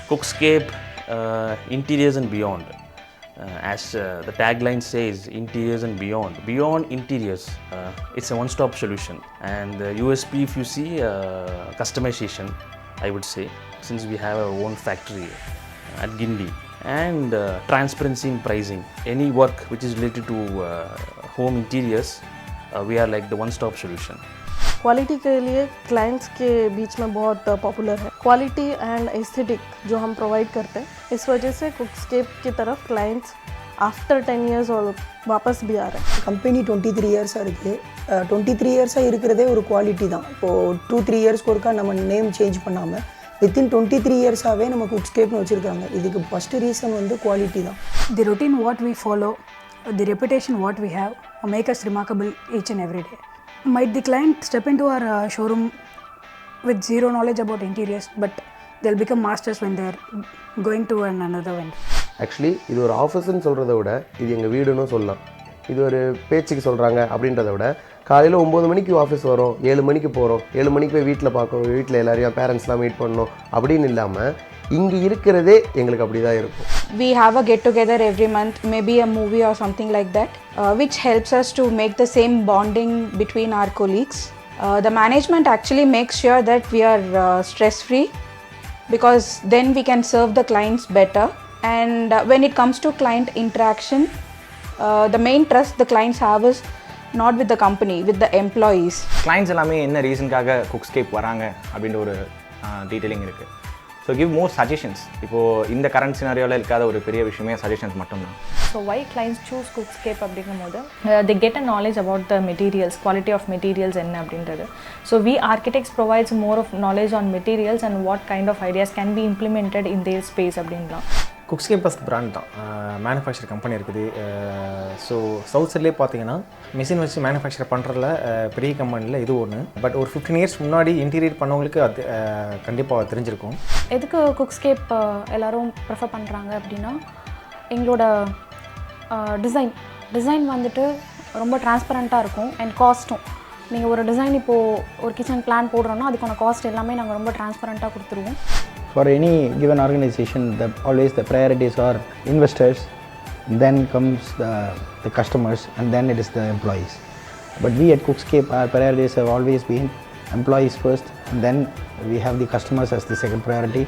Cookscape, interiors and beyond. As the tagline says, interiors and beyond. Beyond interiors, it's a one-stop solution. And the USP, if you see, customization, I would say, since we have our own factory at Gindi. And transparency in pricing. Any work which is related to home interiors, we are like the one-stop solution. Quality के लिए clients के बीच में बहुत popular है. Quality and aesthetic जो हम provide करते हैं, इस वजह से कुकस्केप की तरफ क्लाइंट्स आफ्टर 10 years और वापस भी आ रहे हैं. கம்பெனி 23 இயர்ஸாக இருக்குது. 23 இயர்ஸாக இருக்கிறதே ஒரு குவாலிட்டி தான். இப்போது 2-3 இயர்ஸ்க்கு ஒருக்கா நம்ம நேம் சேஞ்ச் பண்ணாமல் வித்தின் 23 இயர்ஸாகவே நம்ம குக்ஸ்கேப்னு வச்சுருக்காங்க. இதுக்கு ஃபஸ்ட்டு ரீசன் வந்து குவாலிட்டி தான். The routine what we follow, the reputation what we have make us remarkable each and every day. Might the client step into our showroom with zero knowledge about interiors, but they'll become masters when they're going to another vendor. Actually இது ஒரு ஆஃபீஸ்ன்னு சொல்கிறத விட இது எங்கள் வீடுன்னு சொல்லலாம். இது ஒரு பேச்சுக்கு சொல்கிறாங்க அப்படின்றத விட காலையில் 9 மணிக்கு ஆஃபீஸ் வரோம், 7 மணிக்கு போகிறோம், 7 மணிக்கு போய் வீட்டில் பார்க்கணும், வீட்டில் எல்லாரையும் பேரண்ட்ஸ்லாம் மீட் பண்ணணும் அப்படின்னு இல்லாமல் இங்கே இருக்கிறதே எங்களுக்கு அப்படி தான் இருக்கும். We have a get together every month, maybe a movie or something like that, which helps us to make the same bonding between our colleagues. The management actually makes sure that we are stress free, because then we can serve the clients better. And when it comes to client interaction, the main trust the clients have is not with the company, with the employees. Clients எல்லாமே என்ன ரீசனுக்காக குக்ஸ்கேப் வராங்க அப்படின்ற ஒரு detailing இருக்குது. So give more suggestions. இப்போது இந்த current சினாரியோவில் இருக்காத ஒரு பெரிய விஷயமே சஜஷன்ஸ் மட்டும்தான். So why clients choose Cookscape அப்படிங்கும் போது they get a knowledge about the materials, quality of materials என்ன அப்படின்றது. So we architects provides more of knowledge on materials and what kind of ideas can be implemented in their space அப்படின்லாம். Cookscape first brand தான், manufacture company இருக்குது. So south சைட்லேயே பார்த்தீங்கன்னா machine வச்சு manufacture பண்ணுறதுல பெரிய கம்பெனியில் இது ஒன்று. பட் ஒரு 15 years முன்னாடி இன்டீரியர் பண்ணவங்களுக்கு அது கண்டிப்பாக தெரிஞ்சிருக்கும். எதுக்கு குக்ஸ்கேப் எல்லோரும் ப்ரிஃபர் பண்ணுறாங்க அப்படின்னா, எங்களோட டிசைன் வந்துட்டு ரொம்ப டிரான்ஸ்பரண்ட்டாக இருக்கும் அண்ட் காஸ்ட்டும். நீங்கள் ஒரு டிசைன் இப்போது ஒரு கிச்சன் பிளான் போடுறோன்னா அதுக்கான காஸ்ட் எல்லாமே நாங்கள் ரொம்ப டிரான்ஸ்பரண்ட்டாக கொடுத்துருவோம். For any given organization, always the priorities are investors, then comes the customers, and then it is the employees. But we at Cookscape, our priorities have always been employees first, and then we have the customers as the second priority,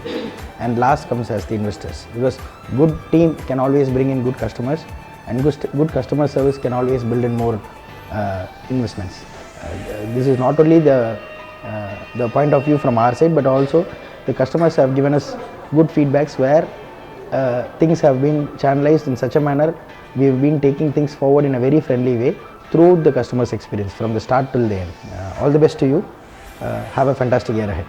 and last comes as the investors. Because good team can always bring in good customers, and good customer service can always build in more investments. This is not only the point of view from our side, but also the customers have given us good feedbacks where things have been channelized in such a manner. We have been taking things forward in a very friendly way throughout the customer's experience from the start till the end. All the best to you. Have a fantastic year ahead.